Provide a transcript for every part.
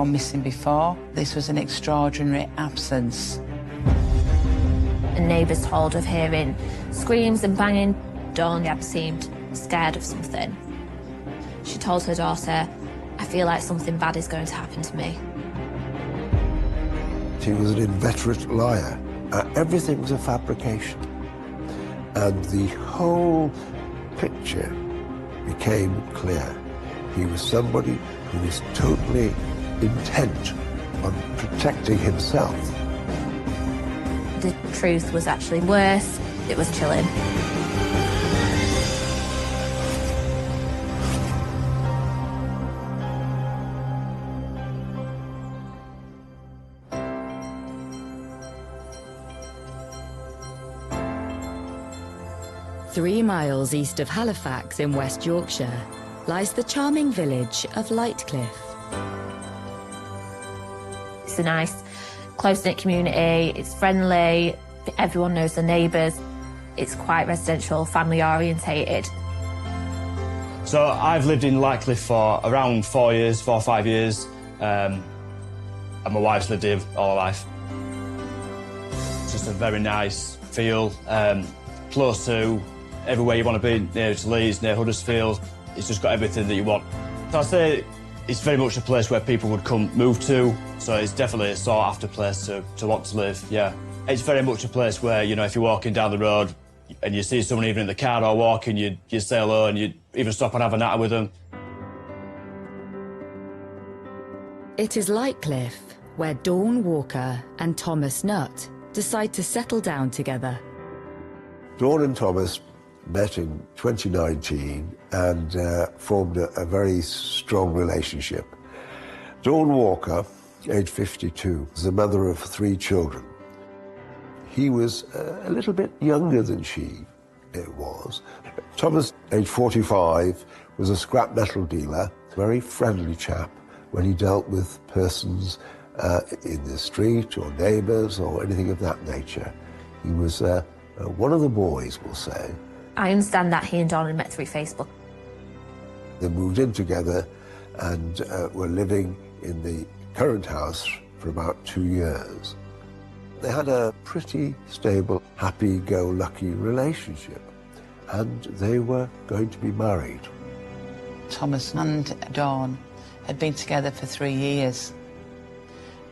Gone missing before. This was an extraordinary absence. And neighbours told of hearing screams and banging. Dawn had seemed scared of something. She told her daughter, "I feel like something bad is going to happen to me." He was an inveterate liar. Everything was a fabrication. And the whole picture became clear. He was somebody who was totally intent on protecting himself. The truth was actually worse. It was chilling. Three miles east of Halifax in West Yorkshire lies the charming village of Lightcliffe. It's a nice, close-knit community. It's friendly. Everyone knows their neighbours. It's quite residential, family-orientated. So I've lived in Lightcliffe for around 4 years, 4 or 5 years. And my wife's lived here all her life. It's just a very nice feel, close to everywhere you want to be, near to Leeds, near Huddersfield. It's just got everything that you want. So I'd say it's very much a place where people would move to, so it's definitely a sought-after place to want to live, yeah. It's very much a place where, you know, if you're walking down the road and you see someone even in the car or walking, you'd say hello and you'd even stop and have a natter with them. It is Lightcliffe where Dawn Walker and Thomas Nutt decide to settle down together. Dawn and Thomas met in 2019 and formed a very strong relationship. Dawn Walker, aged 52, was the mother of 3 children. He was a little bit younger than she was. Thomas, aged 45, was a scrap metal dealer, a very friendly chap when he dealt with persons in the street or neighbours or anything of that nature. He was one of the boys, we'll say. I understand that he and Dawn had met through Facebook. They moved in together and were living in the current house for about 2 years. They had a pretty stable, happy-go-lucky relationship, and they were going to be married. Thomas and Dawn had been together for 3 years.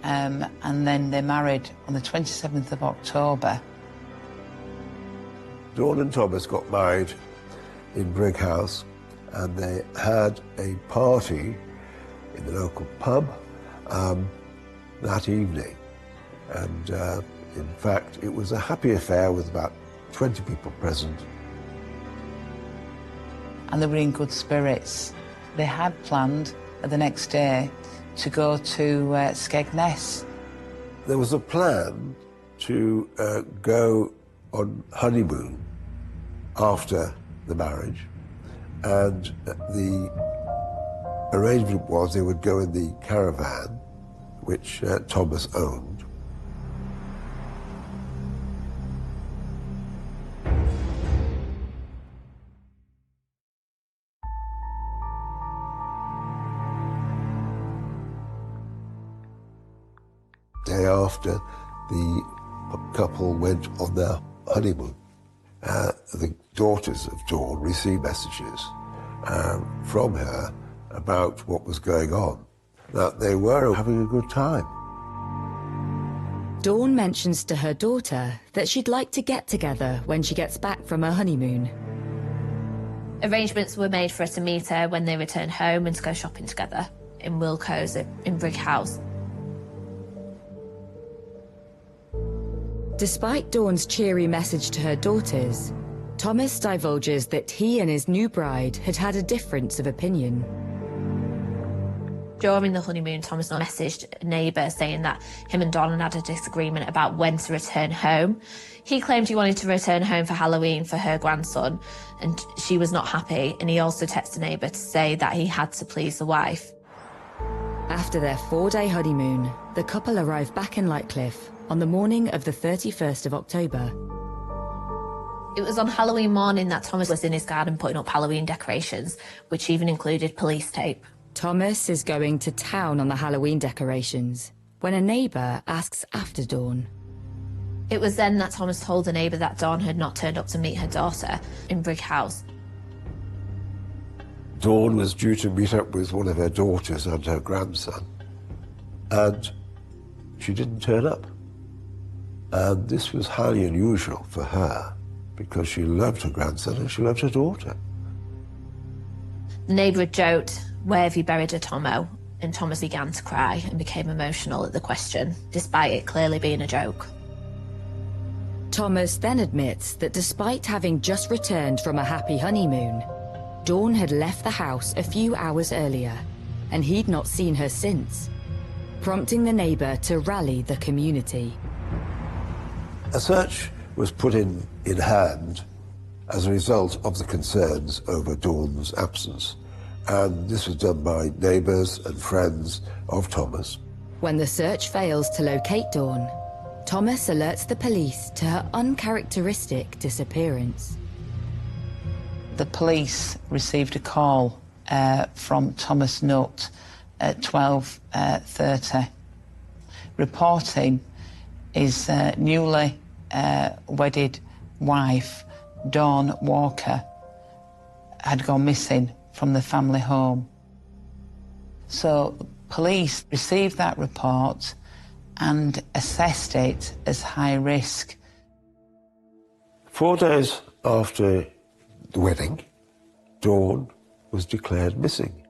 And then they married on the 27th of October. Dawn and Thomas got married in Brighouse, and they had a party in the local pub that evening. And in fact, it was a happy affair with about 20 people present. And they were in good spirits. They had planned the next day to go to Skegness. There was a plan to go on honeymoon after the marriage, and the arrangement was they would go in the caravan, which Thomas owned. Day after, the couple went on their honeymoon. The daughters of Dawn received messages from her about what was going on, that they were having a good time. Dawn mentions to her daughter that she'd like to get together when she gets back from her honeymoon. Arrangements were made for her to meet her when they returned home and to go shopping together in Wilco's in Brighouse. Despite Dawn's cheery message to her daughters, Thomas divulges that he and his new bride had had a difference of opinion. During the honeymoon, Thomas messaged a neighbour saying that him and Dawn had a disagreement about when to return home. He claimed he wanted to return home for Halloween for her grandson, and she was not happy, and he also texted a neighbour to say that he had to please the wife. After their 4-day honeymoon, the couple arrived back in Lightcliffe on the morning of the 31st of October. It was on Halloween morning that Thomas was in his garden putting up Halloween decorations, which even included police tape. Thomas is going to town on the Halloween decorations when a neighbour asks after Dawn. It was then that Thomas told the neighbour that Dawn had not turned up to meet her daughter in Brigg House. Dawn was due to meet up with one of her daughters and her grandson, and she didn't turn up. And this was highly unusual for her because she loved her grandson and she loved her daughter. The neighbour had joked, "Where have you buried her, Tomo?" And Thomas began to cry and became emotional at the question, despite it clearly being a joke. Thomas then admits that despite having just returned from a happy honeymoon, Dawn had left the house a few hours earlier, and he'd not seen her since, prompting the neighbour to rally the community. A search was put in hand as a result of the concerns over Dawn's absence, and this was done by neighbours and friends of Thomas. When the search fails to locate Dawn, Thomas alerts the police to her uncharacteristic disappearance. The police received a call from Thomas Nutt at 12:30, reporting his newly wedded wife, Dawn Walker, had gone missing from the family home. So police received that report and assessed it as high risk. 4 days after the wedding, Dawn was declared missing.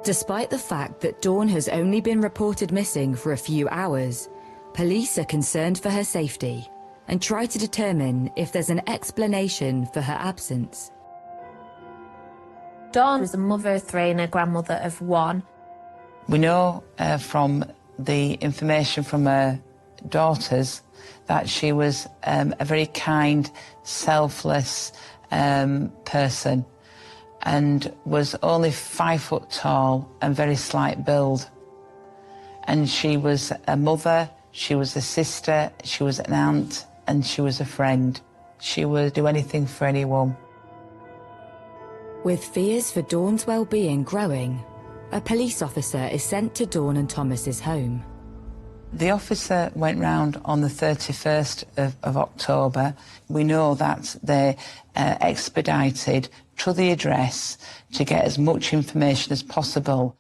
Despite the fact that Dawn has only been reported missing for a few hours, police are concerned for her safety and try to determine if there's an explanation for her absence. Dawn was a mother of 3 and a grandmother of 1. We know from the information from her daughters that she was a very kind, selfless person, and was only 5 foot tall and very slight build. And she was a mother, she was a sister, she was an aunt, and she was a friend. She would do anything for anyone. With fears for Dawn's well-being growing, a police officer is sent to Dawn and Thomas's home. The officer went round on the 31st of October. We know that they expedited to the address to get as much information as possible.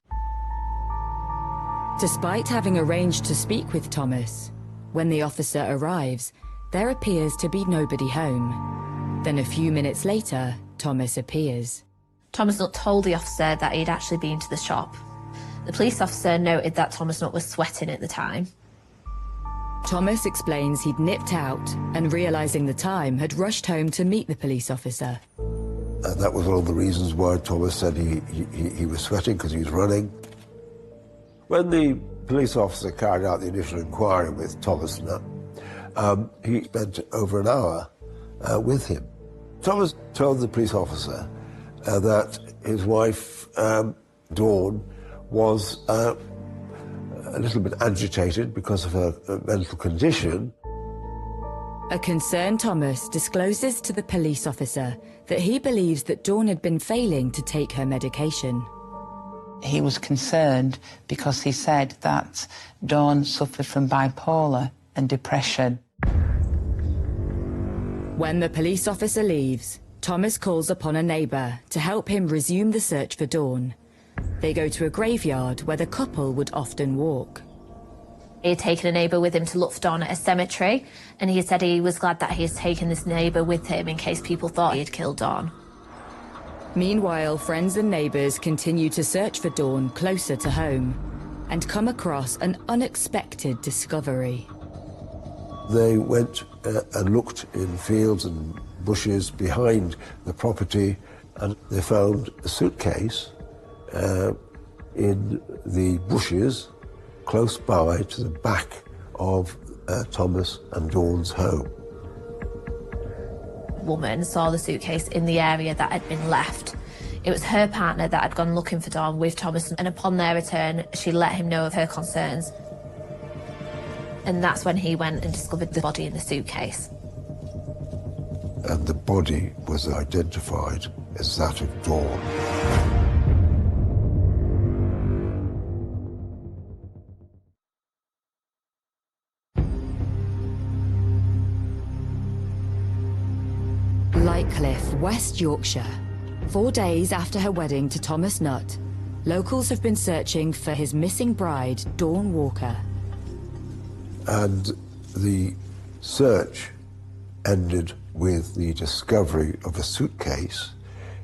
Despite having arranged to speak with Thomas, when the officer arrives, there appears to be nobody home. Then a few minutes later, Thomas appears. Thomas Nutt told the officer that he'd actually been to the shop. The police officer noted that Thomas Nutt was sweating at the time. Thomas explains he'd nipped out and, realising the time, had rushed home to meet the police officer. And that was one of the reasons why Thomas said he was sweating, because he was running. When the police officer carried out the initial inquiry with Thomas Nutt, he spent over an hour with him. Thomas told the police officer that his wife, Dawn, was a little bit agitated because of her mental condition. A concerned Thomas discloses to the police officer that he believes that Dawn had been failing to take her medication. He was concerned because he said that Dawn suffered from bipolar and depression. When the police officer leaves, Thomas calls upon a neighbour to help him resume the search for Dawn. They go to a graveyard where the couple would often walk. He had taken a neighbour with him to look for Dawn at a cemetery, and he said he was glad that he had taken this neighbour with him in case people thought he had killed Dawn. Meanwhile, friends and neighbours continue to search for Dawn closer to home and come across an unexpected discovery. They went and looked in fields and bushes behind the property, and they found a suitcase in the bushes close by to the back of Thomas and Dawn's home. A woman saw the suitcase in the area that had been left. It was her partner that had gone looking for Dawn with Thomas, and upon their return, she let him know of her concerns. And that's when he went and discovered the body in the suitcase. And the body was identified as that of Dawn. Whitecliff, West Yorkshire. 4 days after her wedding to Thomas Nutt, locals have been searching for his missing bride, Dawn Walker. And the search ended with the discovery of a suitcase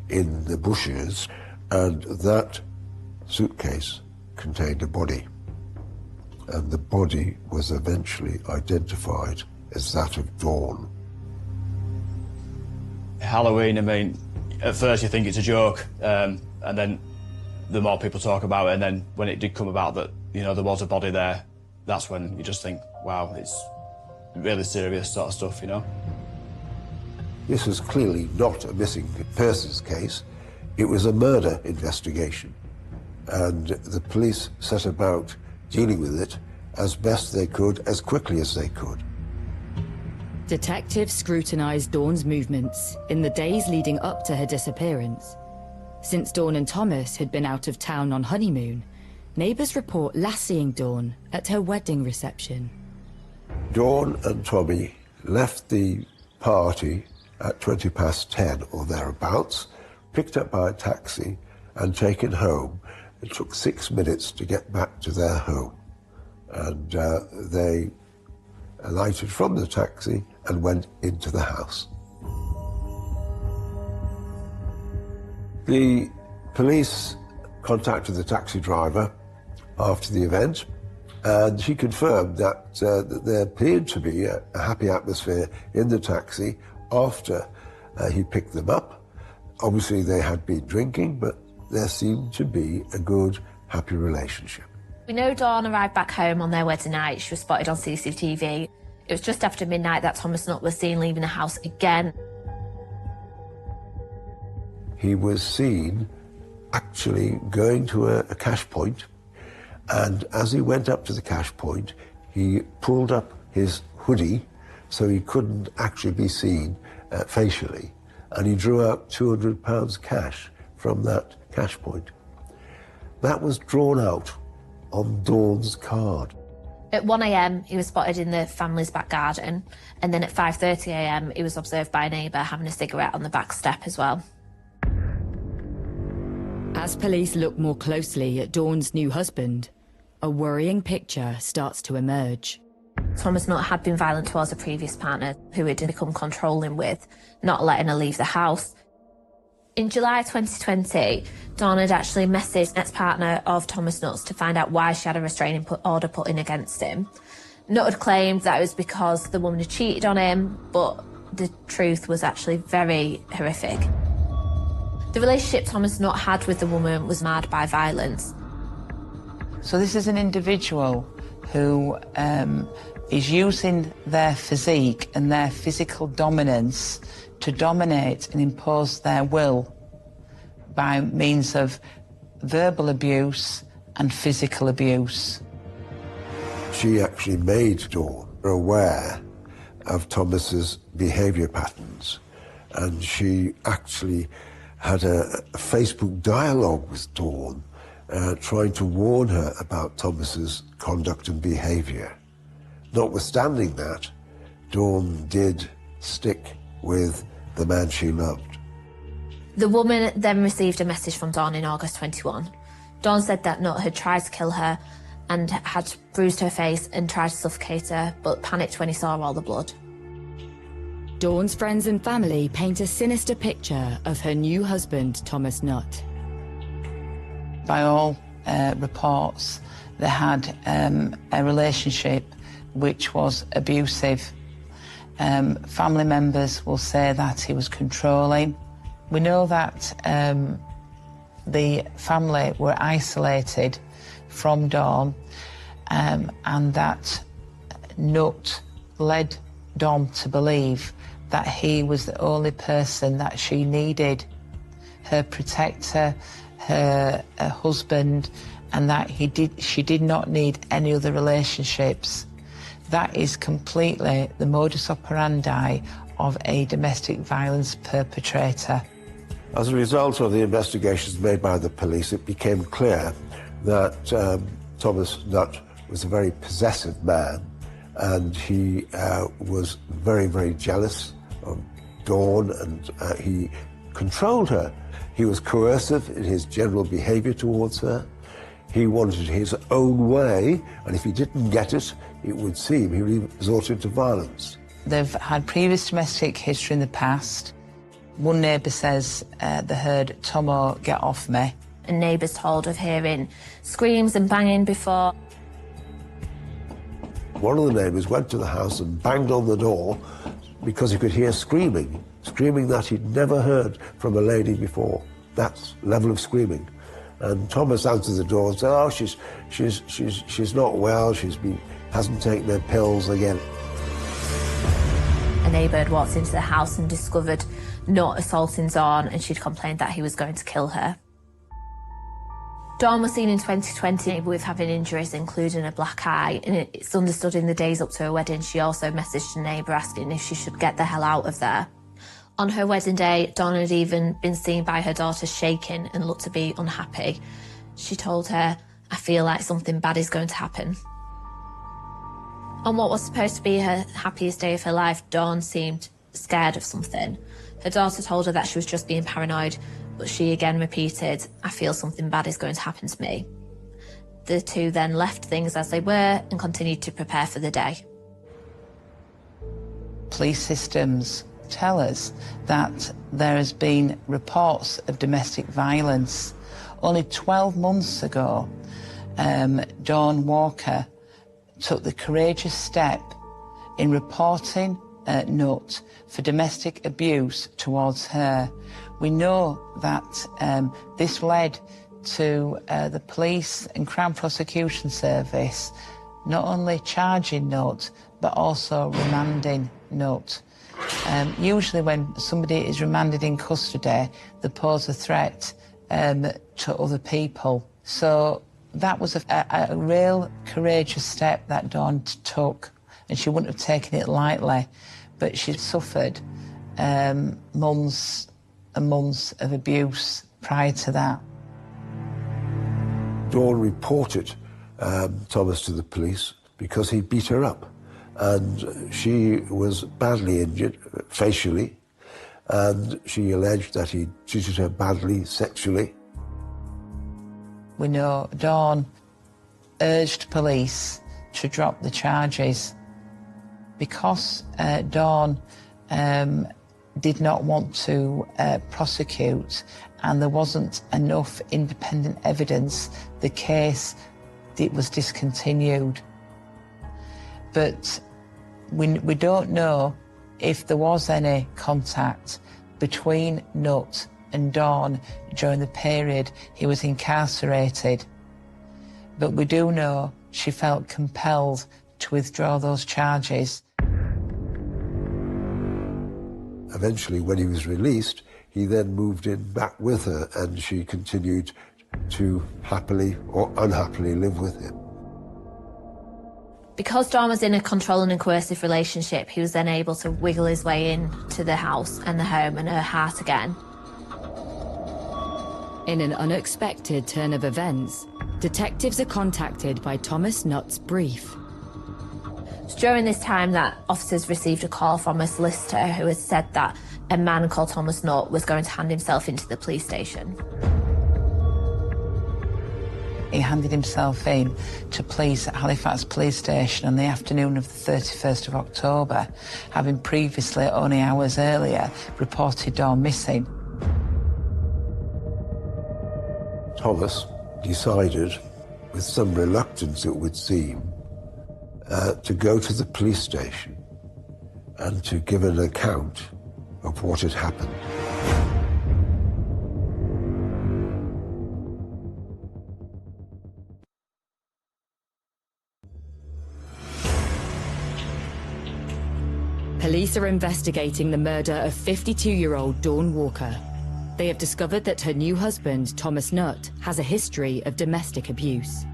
in the bushes, and that suitcase contained a body. And the body was eventually identified as that of Dawn. Halloween, I mean, at first you think it's a joke, and then the more people talk about it, and then when it did come about that, you know, there was a body there, that's when you just think, wow, it's really serious sort of stuff, you know? This was clearly not a missing persons case. It was a murder investigation. And the police set about dealing with it as best they could, as quickly as they could. Detectives scrutinised Dawn's movements in the days leading up to her disappearance. Since Dawn and Thomas had been out of town on honeymoon, neighbours report last seeing Dawn at her wedding reception. Dawn and Tommy left the party at 10:20 or thereabouts, picked up by a taxi and taken home. It took 6 minutes to get back to their home. And they alighted from the taxi and went into the house. The police contacted the taxi driver after the event, and he confirmed that there appeared to be a happy atmosphere in the taxi after he picked them up. Obviously they had been drinking, but there seemed to be a good, happy relationship. We know Dawn arrived back home on their wedding night. She was spotted on CCTV. It was just after midnight that Thomas Nutt was seen leaving the house again. He was seen actually going to a cash point, and as he went up to the cash point, he pulled up his hoodie so he couldn't actually be seen facially, and he drew out £200 cash from that cash point. That was drawn out on Dawn's card. At 1 a.m, he was spotted in the family's back garden, and then at 5:30 a.m, he was observed by a neighbour having a cigarette on the back step as well. As police look more closely at Dawn's new husband, a worrying picture starts to emerge. Thomas Nutt had been violent towards a previous partner who had become controlling with, not letting her leave the house. In July 2020, Dawn had actually messaged ex-partner of Thomas Nutt's to find out why she had a restraining order put in against him. Nutt had claimed that it was because the woman had cheated on him, but the truth was actually very horrific. The relationship Thomas Nutt had with the woman was marred by violence. So this is an individual who is using their physique and their physical dominance to dominate and impose their will by means of verbal abuse and physical abuse. She actually made Dawn aware of Thomas's behaviour patterns, and she actually had a Facebook dialogue with Dawn, trying to warn her about Thomas's conduct and behaviour. Notwithstanding that, Dawn did stick with the man she loved. The woman then received a message from Dawn in August 21. Dawn said that Nutt had tried to kill her and had bruised her face and tried to suffocate her, but panicked when he saw all the blood. Dawn's friends and family paint a sinister picture of her new husband, Thomas Nutt. By all reports, they had a relationship which was abusive. Family members will say that he was controlling. We know that the family were isolated from Dawn, and that Nutt led Dawn to believe that he was the only person that she needed, her protector, her husband, and that she did not need any other relationships. That is completely the modus operandi of a domestic violence perpetrator. As a result of the investigations made by the police, it became clear that Thomas Nutt was a very possessive man, and he was very, very jealous of Dawn, and he controlled her. He was coercive in his general behaviour towards her. He wanted his own way, and if he didn't get it, it would seem he resorted to violence. They've had previous domestic history in the past. One neighbour says they heard Tomo get off me. And neighbours told of hearing screams and banging before. One of the neighbours went to the house and banged on the door because he could hear screaming that he'd never heard from a lady before, that level of screaming. And Thomas answered the door and said, oh, she's not well, hasn't taken her pills again. A neighbour had walked into the house and discovered Nutt assaulting Dawn, and she'd complained that he was going to kill her. Dawn was seen in 2020 with having injuries, including a black eye, and it's understood in the days up to her wedding she also messaged a neighbour asking if she should get the hell out of there. On her wedding day, Dawn had even been seen by her daughter shaking and looked to be unhappy. She told her, I feel like something bad is going to happen. On what was supposed to be her happiest day of her life, Dawn seemed scared of something. Her daughter told her that she was just being paranoid, but she again repeated, I feel something bad is going to happen to me. The two then left things as they were and continued to prepare for the day. Police systems tell us that there has been reports of domestic violence. Only 12 months ago, Dawn Walker took the courageous step in reporting Nutt for domestic abuse towards her. We know that this led to the police and Crown Prosecution Service not only charging Nutt but also remanding Nutt. Usually when somebody is remanded in custody, they pose a threat to other people. So that was a real courageous step that Dawn took, and she wouldn't have taken it lightly, but she suffered months and months of abuse prior to that. Dawn reported Thomas to the police because he beat her up, and she was badly injured facially, and she alleged that he treated her badly sexually. We know Dawn urged police to drop the charges because Dawn did not want to prosecute, and there wasn't enough independent evidence. The case was discontinued. But we don't know if there was any contact between Nutt and Dawn during the period he was incarcerated. But we do know she felt compelled to withdraw those charges. Eventually, when he was released, he then moved in back with her, and she continued to happily or unhappily live with him. Because Dawn was in a controlling and coercive relationship, he was then able to wiggle his way into the house and the home and her heart again. In an unexpected turn of events, detectives are contacted by Thomas Nutt's brief. It's during this time that officers received a call from a solicitor who had said that a man called Thomas Nutt was going to hand himself into the police station. He handed himself in to police at Halifax Police Station on the afternoon of the 31st of October, having previously, only hours earlier, reported Dawn missing. Thomas decided, with some reluctance it would seem, to go to the police station and to give an account of what had happened. Police are investigating the murder of 52-year-old Dawn Walker. They have discovered that her new husband, Thomas Nutt, has a history of domestic abuse.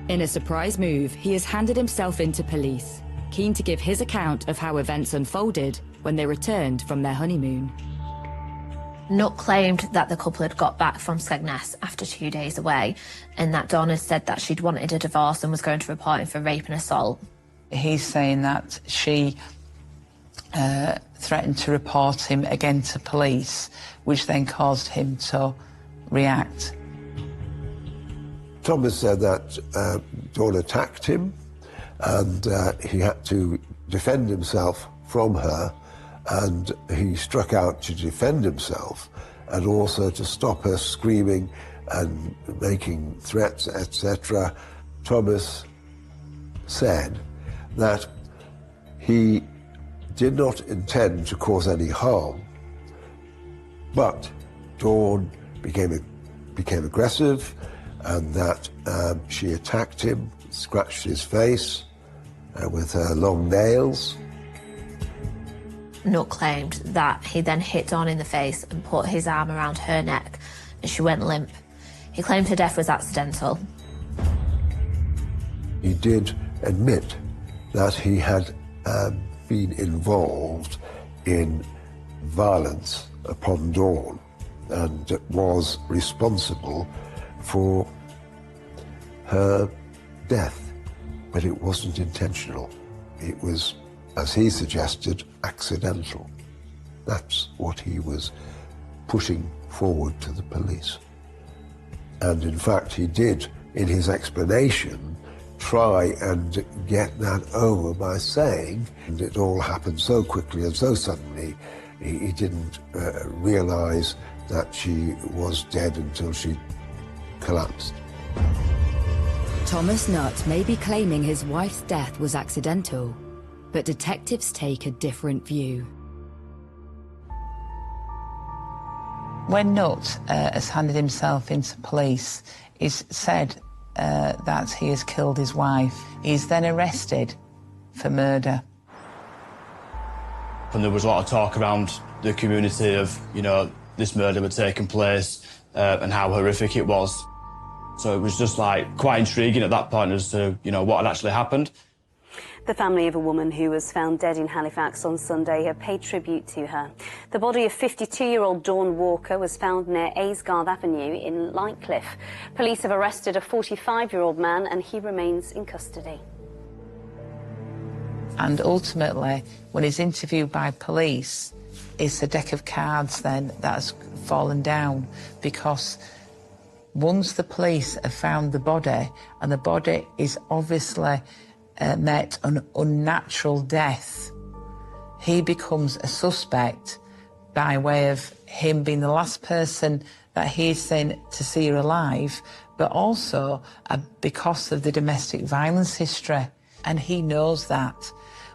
In a surprise move, he has handed himself into police, keen to give his account of how events unfolded when they returned from their honeymoon. Nutt claimed that the couple had got back from Skegness after 2 days away, and that Dawn had said that she'd wanted a divorce and was going to report him for rape and assault. He's saying that she threatened to report him again to police, which then caused him to react. Thomas said that Dawn attacked him and he had to defend himself from her, and he struck out to defend himself and also to stop her screaming and making threats, etc. Thomas said that he did not intend to cause any harm, but Dawn became aggressive, and that she attacked him, scratched his face with her long nails. Nutt claimed that he then hit Dawn in the face and put his arm around her neck, and she went limp. He claimed her death was accidental. He did admit that he had been involved in violence upon Dawn and was responsible for her death, but it wasn't intentional. It was, as he suggested, accidental. That's what he was pushing forward to the police. And in fact, he did, in his explanation, try and get that over by saying, and it all happened so quickly and so suddenly, he didn't realise that she was dead until she collapsed. Thomas Nutt may be claiming his wife's death was accidental, but detectives take a different view. When Nutt has handed himself into police, he's said that he has killed his wife. He's then arrested for murder. And there was a lot of talk around the community of, you know, this murder had taken place and how horrific it was. So it was just like quite intriguing at that point as to, you know, what had actually happened. The family of a woman who was found dead in Halifax on Sunday have paid tribute to her. The body of 52-year-old Dawn Walker was found near Aysgarth Avenue in Lightcliffe. Police have arrested a 45-year-old man and he remains in custody. And ultimately, when he's interviewed by police, it's a deck of cards then that has fallen down, because once the police have found the body, and the body is obviously met an unnatural death, he becomes a suspect by way of him being the last person that he's seen to see her alive, but also because of the domestic violence history. And he knows that,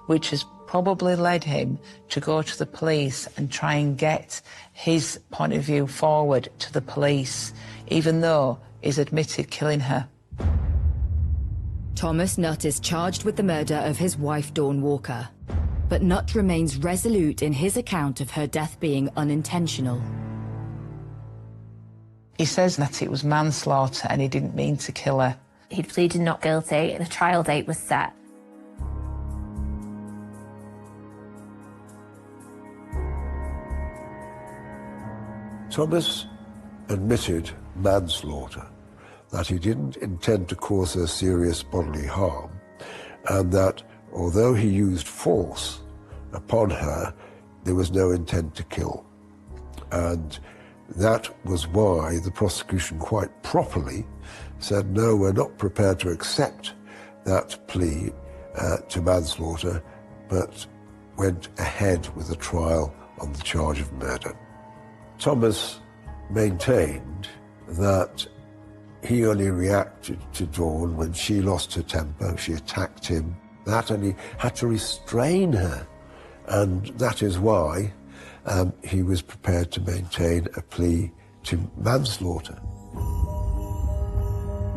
which has probably led him to go to the police and try and get his point of view forward to the police, even though he's admitted killing her. Thomas Nutt is charged with the murder of his wife Dawn Walker, but Nutt remains resolute in his account of her death being unintentional. He says that it was manslaughter and he didn't mean to kill her. He'd pleaded not guilty and a trial date was set. Thomas admitted manslaughter, that he didn't intend to cause her serious bodily harm, and that although he used force upon her, there was no intent to kill. And that was why the prosecution quite properly said, no, we're not prepared to accept that plea to manslaughter, but went ahead with the trial on the charge of murder. Thomas maintained that he only reacted to Dawn when she lost her temper, she attacked him, and he had to restrain her. And that is why he was prepared to maintain a plea to manslaughter.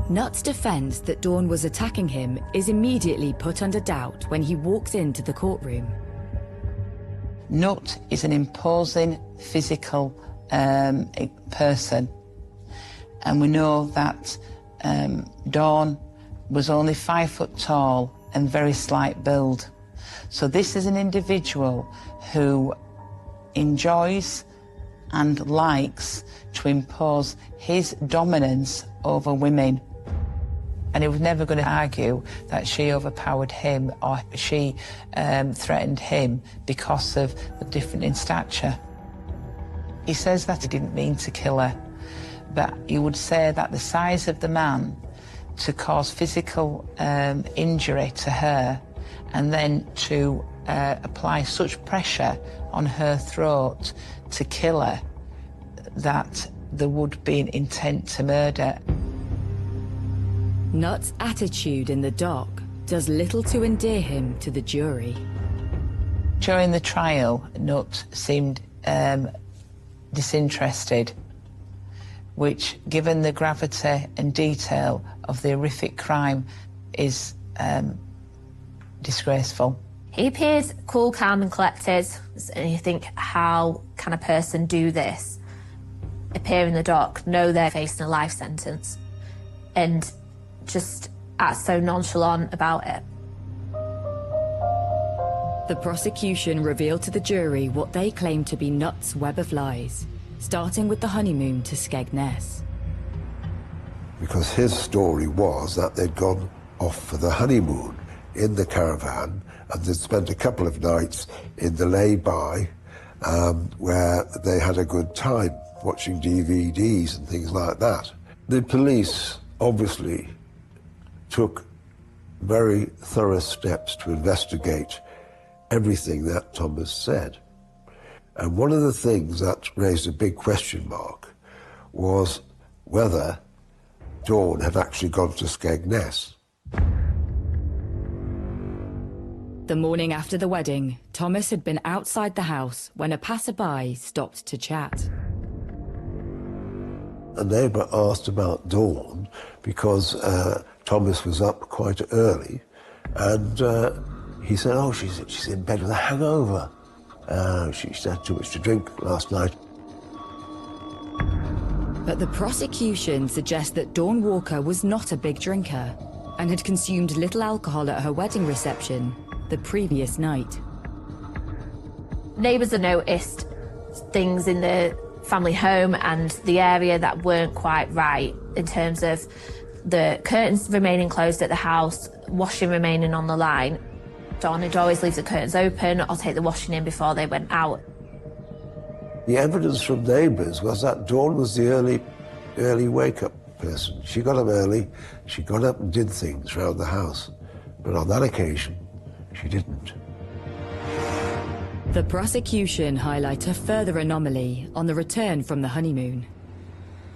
Nutt's defence that Dawn was attacking him is immediately put under doubt when he walks into the courtroom. Nutt is an imposing physical person, and we know that Dawn was only 5 foot tall and very slight build. So this is an individual who enjoys and likes to impose his dominance over women. And he was never going to argue that she overpowered him or she threatened him because of the difference in stature. He says that he didn't mean to kill her, but he would say that the size of the man to cause physical injury to her and then to apply such pressure on her throat to kill her, that there would be an intent to murder. Nutt's attitude in the dock does little to endear him to the jury. During the trial, Nutt seemed disinterested, which, given the gravity and detail of the horrific crime, is disgraceful. He appeared cool, calm and collected, and you think, how can a person do this? Appear in the dock, know they're facing a life sentence, and just act so nonchalant about it. The prosecution revealed to the jury what they claimed to be Nutt's web of lies, starting with the honeymoon to Skegness. Because his story was that they'd gone off for the honeymoon in the caravan, and they'd spent a couple of nights in the lay-by where they had a good time watching DVDs and things like that. The police obviously took very thorough steps to investigate everything that Thomas said. And one of the things that raised a big question mark was whether Dawn had actually gone to Skegness. The morning after the wedding, Thomas had been outside the house when a passerby stopped to chat. A neighbour asked about Dawn because Thomas was up quite early, and he said, oh, she's in bed with a hangover. She had too much to drink last night. But the prosecution suggests that Dawn Walker was not a big drinker and had consumed little alcohol at her wedding reception the previous night. Neighbours had noticed things in the family home and the area that weren't quite right, in terms of the curtains remaining closed at the house, washing remaining on the line. Dawn would always leave the curtains open or take the washing in before they went out. The evidence from neighbours was that Dawn was the early wake-up person. She got up early, she got up and did things around the house. But on that occasion, she didn't. The prosecution highlight a further anomaly on the return from the honeymoon.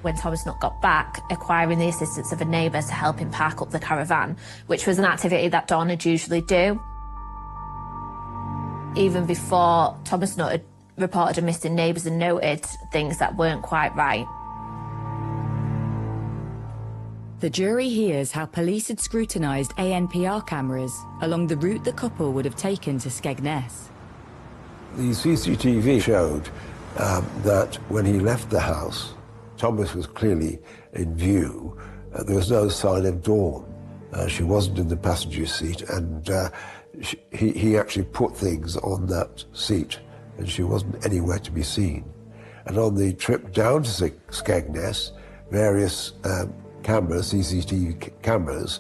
When Thomas Nutt got back, acquiring the assistance of a neighbour to help him park up the caravan, which was an activity that Dawn would usually do. Even before Thomas Nutt had reported a missing, neighbours and noted things that weren't quite right. The jury hears how police had scrutinised ANPR cameras along the route the couple would have taken to Skegness. The CCTV showed that when he left the house, Thomas was clearly in view. There was no sign of Dawn. She wasn't in the passenger seat, and he actually put things on that seat, and she wasn't anywhere to be seen. And on the trip down to Skegness, various cameras, CCTV cameras,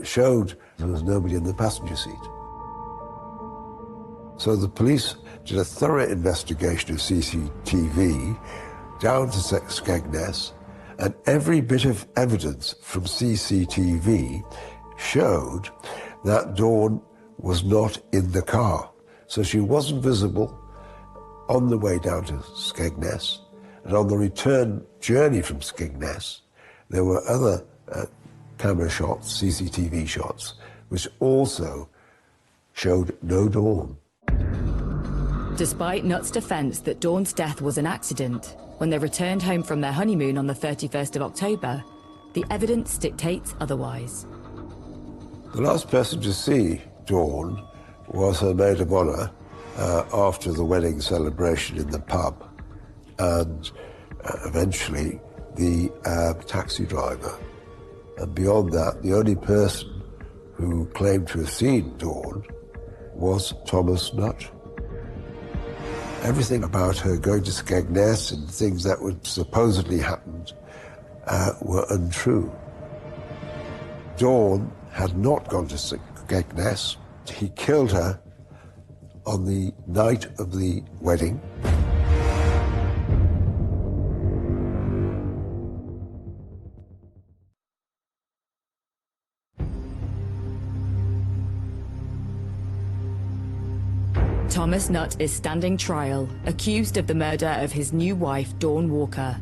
showed there was nobody in the passenger seat. So the police did a thorough investigation of CCTV down to Skegness, and every bit of evidence from CCTV showed that Dawn was not in the car. So she wasn't visible on the way down to Skegness, and on the return journey from Skegness, there were other camera shots, CCTV shots, which also showed no Dawn. Despite Nutt's defence that Dawn's death was an accident, when they returned home from their honeymoon on the 31st of October, the evidence dictates otherwise. The last person to see Dawn was her maid of honour after the wedding celebration in the pub, and eventually the taxi driver. And beyond that, the only person who claimed to have seen Dawn was Thomas Nutt. Everything about her going to Skegness and things that would supposedly happened were untrue. Dawn had not gone to Skegness. He killed her on the night of the wedding. Thomas Nutt is standing trial, accused of the murder of his new wife, Dawn Walker.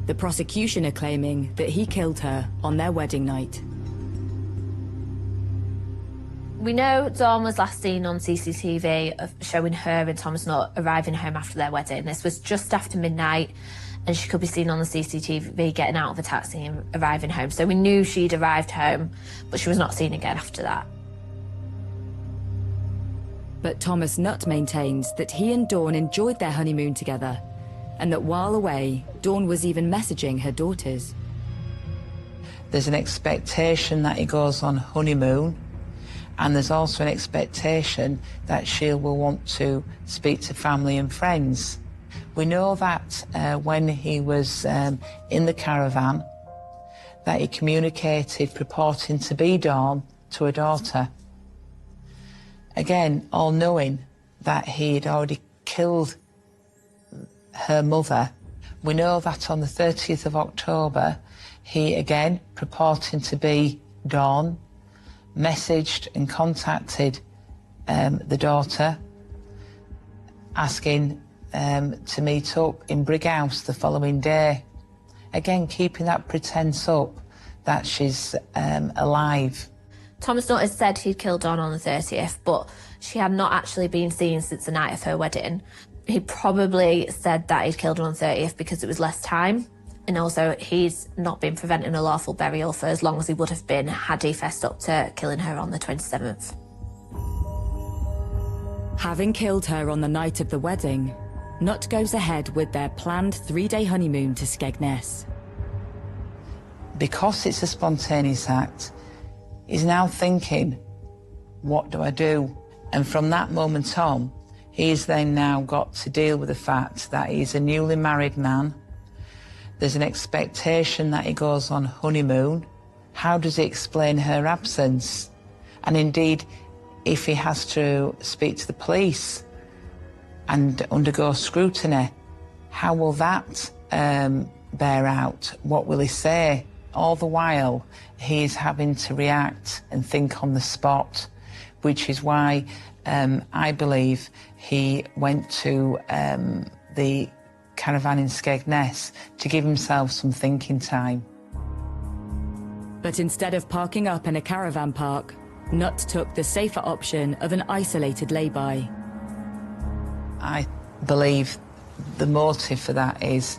The prosecution are claiming that he killed her on their wedding night. We know Dawn was last seen on CCTV of showing her and Thomas Nutt arriving home after their wedding. This was just after midnight, and she could be seen on the CCTV getting out of a taxi and arriving home. So we knew she'd arrived home, but she was not seen again after that. But Thomas Nutt maintains that he and Dawn enjoyed their honeymoon together, and that while away, Dawn was even messaging her daughters. There's an expectation that he goes on honeymoon, and there's also an expectation that she will want to speak to family and friends. We know that when he was in the caravan, that he communicated purporting to be Dawn to a daughter. Again, all knowing that he had already killed her mother. We know that on the 30th of October, he again, purporting to be Dawn, messaged and contacted the daughter, asking to meet up in Brighouse the following day. Again, keeping that pretence up that she's alive. Thomas Nutt has said he'd killed Dawn on the 30th, but she had not actually been seen since the night of her wedding. He probably said that he'd killed her on the 30th because it was less time, and also he's not been preventing a lawful burial for as long as he would have been had he fessed up to killing her on the 27th. Having killed her on the night of the wedding, Nutt goes ahead with their planned 3-day honeymoon to Skegness. Because it's a spontaneous act, he's now thinking, what do I do? And from that moment on, he's then now got to deal with the fact that he's a newly married man. There's an expectation that he goes on honeymoon. How does he explain her absence? And indeed, if he has to speak to the police and undergo scrutiny, how will that bear out? What will he say? All the while, he is having to react and think on the spot, which is why I believe he went to the caravan in Skegness to give himself some thinking time. But instead of parking up in a caravan park, Nutt took the safer option of an isolated lay-by. I believe the motive for that is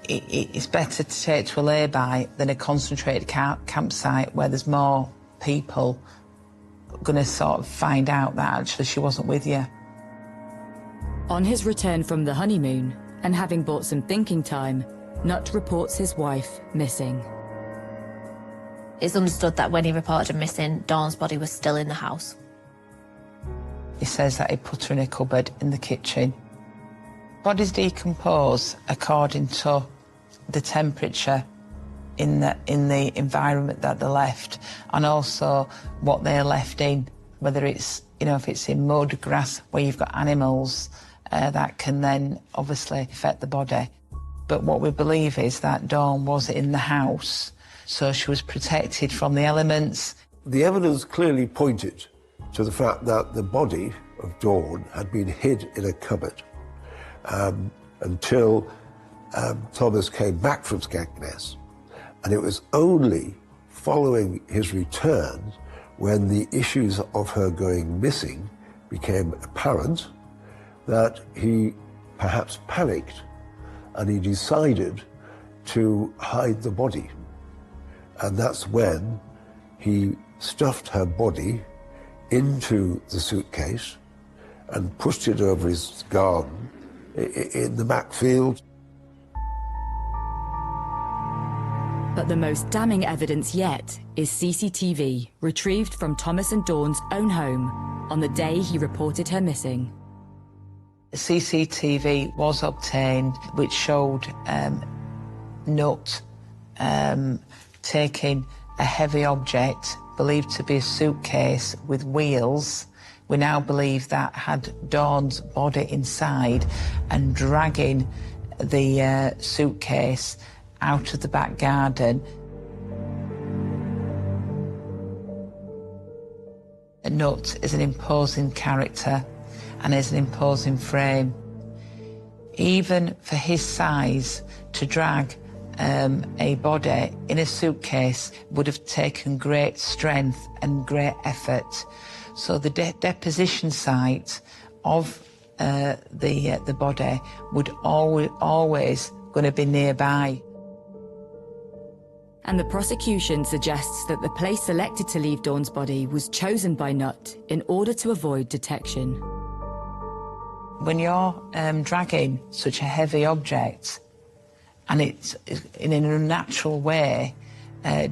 it's better to take to a lay-by than a concentrated campsite where there's more people going to sort of find out that actually she wasn't with you. On his return from the honeymoon, and having bought some thinking time, Nutt reports his wife missing. It's understood that when he reported her missing, Dawn's body was still in the house. He says that he put her in a cupboard in the kitchen. Bodies decompose according to the temperature in the environment that they're left, and also what they're left in, whether it's, if it's in mud, grass, where you've got animals, that can then obviously affect the body. But what we believe is that Dawn was in the house, so she was protected from the elements. The evidence clearly pointed to the fact that the body of Dawn had been hid in a cupboard until Thomas came back from Skegness. And it was only following his return, when the issues of her going missing became apparent, that he perhaps panicked and he decided to hide the body. And that's when he stuffed her body into the suitcase and pushed it over his garden in the back field. But the most damning evidence yet is CCTV retrieved from Thomas and Dawn's own home on the day he reported her missing. CCTV was obtained, which showed Nutt taking a heavy object, believed to be a suitcase with wheels. We now believe that had Dawn's body inside, and dragging the suitcase out of the back garden. Nutt is an imposing character and is an imposing frame. Even for his size, to drag a body in a suitcase would have taken great strength and great effort. So the deposition site of the body would always going to be nearby. And the prosecution suggests that the place selected to leave Dawn's body was chosen by Nutt in order to avoid detection. When you're dragging such a heavy object, and it's in an unnatural way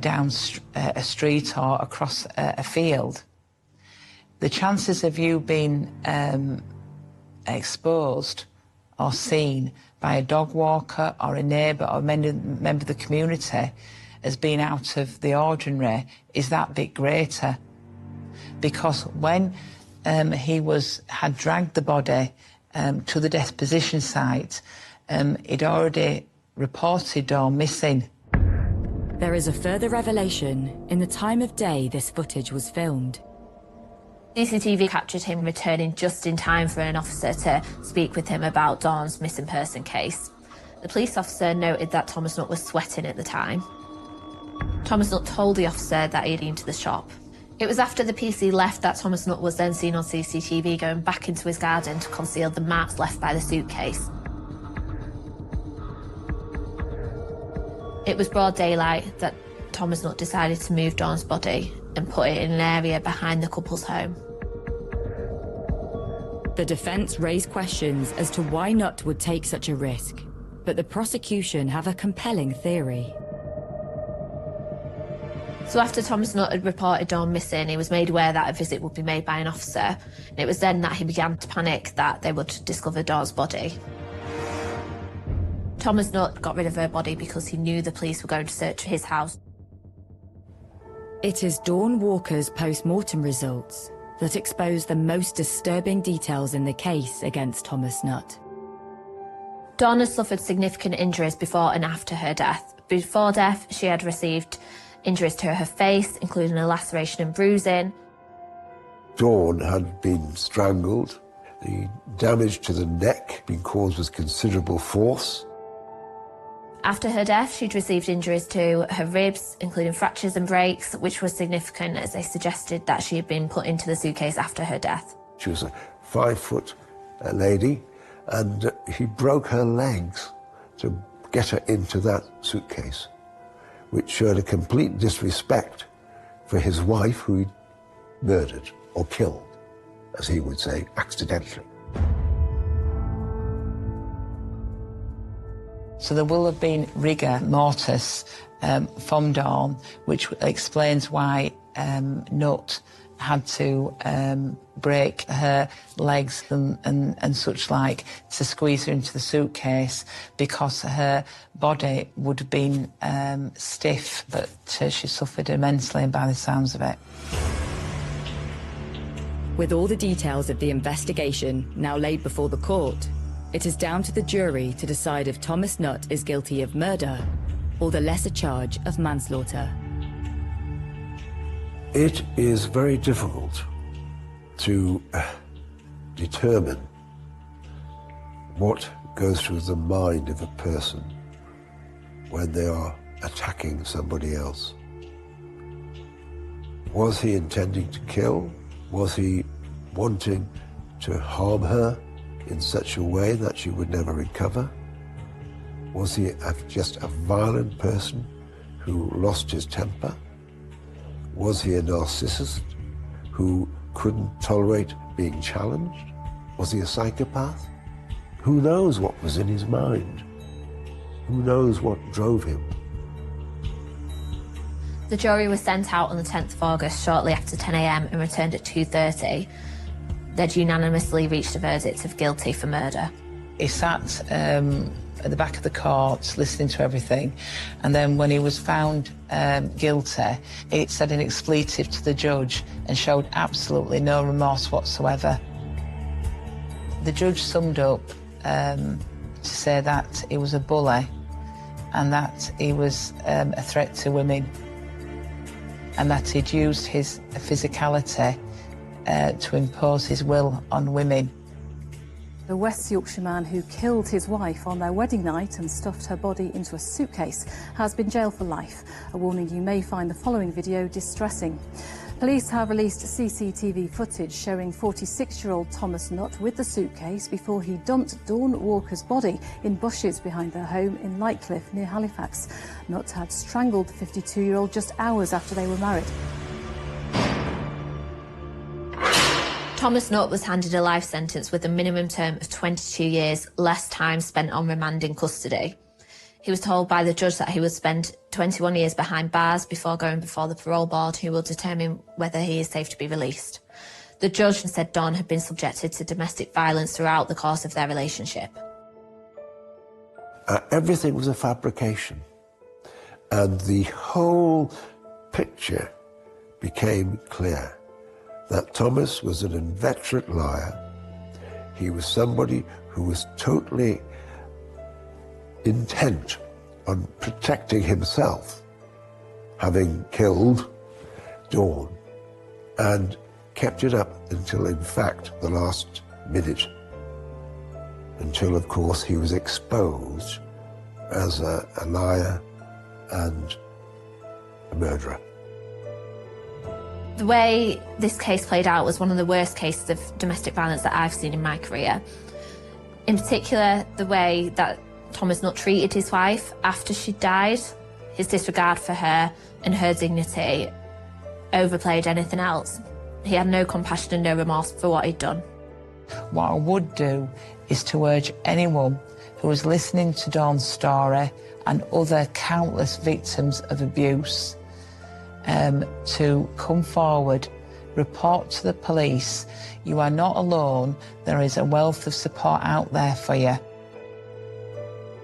down a street or across a field, the chances of you being exposed or seen by a dog walker or a neighbour or a member of the community as being out of the ordinary is that bit greater. Because when he had dragged the body to the deposition site, he'd already reported Dawn missing. There is a further revelation in the time of day this footage was filmed. CCTV captured him returning just in time for an officer to speak with him about Dawn's missing person case. The police officer noted that Thomas Nutt was sweating at the time. Thomas Nutt told the officer that he had been to the shop. It was after the PC left that Thomas Nutt was then seen on CCTV going back into his garden to conceal the marks left by the suitcase. It was broad daylight that Thomas Nutt decided to move Dawn's body and put it in an area behind the couple's home. The defence raised questions as to why Nutt would take such a risk, but the prosecution have a compelling theory. So after Thomas Nutt had reported Dawn missing, he was made aware that a visit would be made by an officer, and it was then that he began to panic that they would discover Dawn's body. Thomas Nutt got rid of her body because he knew the police were going to search for his house. It is Dawn Walker's post-mortem results that expose the most disturbing details in the case against Thomas Nutt. Dawn had suffered significant injuries before and after her death. Before death, she had received injuries to her face, including a laceration and bruising. Dawn had been strangled. The damage to the neck being caused with considerable force. After her death, she'd received injuries to her ribs, including fractures and breaks, which was significant as they suggested that she had been put into the suitcase after her death. She was a 5-foot lady, and he broke her legs to get her into that suitcase, which showed a complete disrespect for his wife, who he'd murdered or killed, as he would say, accidentally. So there will have been rigor mortis from Dawn, which explains why Nutt had to break her legs and such like to squeeze her into the suitcase, because her body would have been stiff, but she suffered immensely by the sounds of it. With all the details of the investigation now laid before the court, it is down to the jury to decide if Thomas Nutt is guilty of murder or the lesser charge of manslaughter. It is very difficult to determine what goes through the mind of a person when they are attacking somebody else. Was he intending to kill? Was he wanting to harm her in such a way that she would never recover? Was he just a violent person who lost his temper? Was he a narcissist who couldn't tolerate being challenged? Was he a psychopath? Who knows what was in his mind? Who knows what drove him? The jury was sent out on the 10th of August, shortly after 10 a.m, and returned at 2:30. They'd unanimously reached a verdict of guilty for murder. He sat at the back of the court, listening to everything. And then when he was found guilty, it said an expletive to the judge and showed absolutely no remorse whatsoever. The judge summed up to say that he was a bully and that he was a threat to women, and that he'd used his physicality to impose his will on women. The West Yorkshire man who killed his wife on their wedding night and stuffed her body into a suitcase has been jailed for life. A warning: you may find the following video distressing. Police have released CCTV footage showing 46-year-old Thomas Nutt with the suitcase before he dumped Dawn Walker's body in bushes behind their home in Lightcliffe near Halifax. Nutt had strangled the 52-year-old just hours after they were married. Thomas Nutt was handed a life sentence with a minimum term of 22 years, less time spent on remand in custody. He was told by the judge that he would spend 21 years behind bars before going before the parole board, who will determine whether he is safe to be released. The judge said Dawn had been subjected to domestic violence throughout the course of their relationship. Everything was a fabrication, and the whole picture became clear that Thomas was an inveterate liar. He was somebody who was totally intent on protecting himself, having killed Dawn, and kept it up until, in fact, the last minute, until, of course, he was exposed as a liar and a murderer. The way this case played out was one of the worst cases of domestic violence that I've seen in my career. In particular, the way that Thomas Nutt treated his wife after she died, his disregard for her and her dignity overplayed anything else. He had no compassion and no remorse for what he'd done. What I would do is to urge anyone who is listening to Dawn's story and other countless victims of abuse to come forward, report to the police. You are not alone. There is a wealth of support out there for you.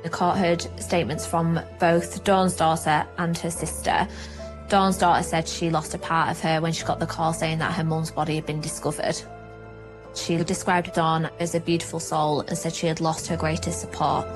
The court heard statements from both Dawn's daughter and her sister. Dawn's daughter said she lost a part of her when she got the call saying that her mum's body had been discovered. She described Dawn as a beautiful soul and said she had lost her greatest support.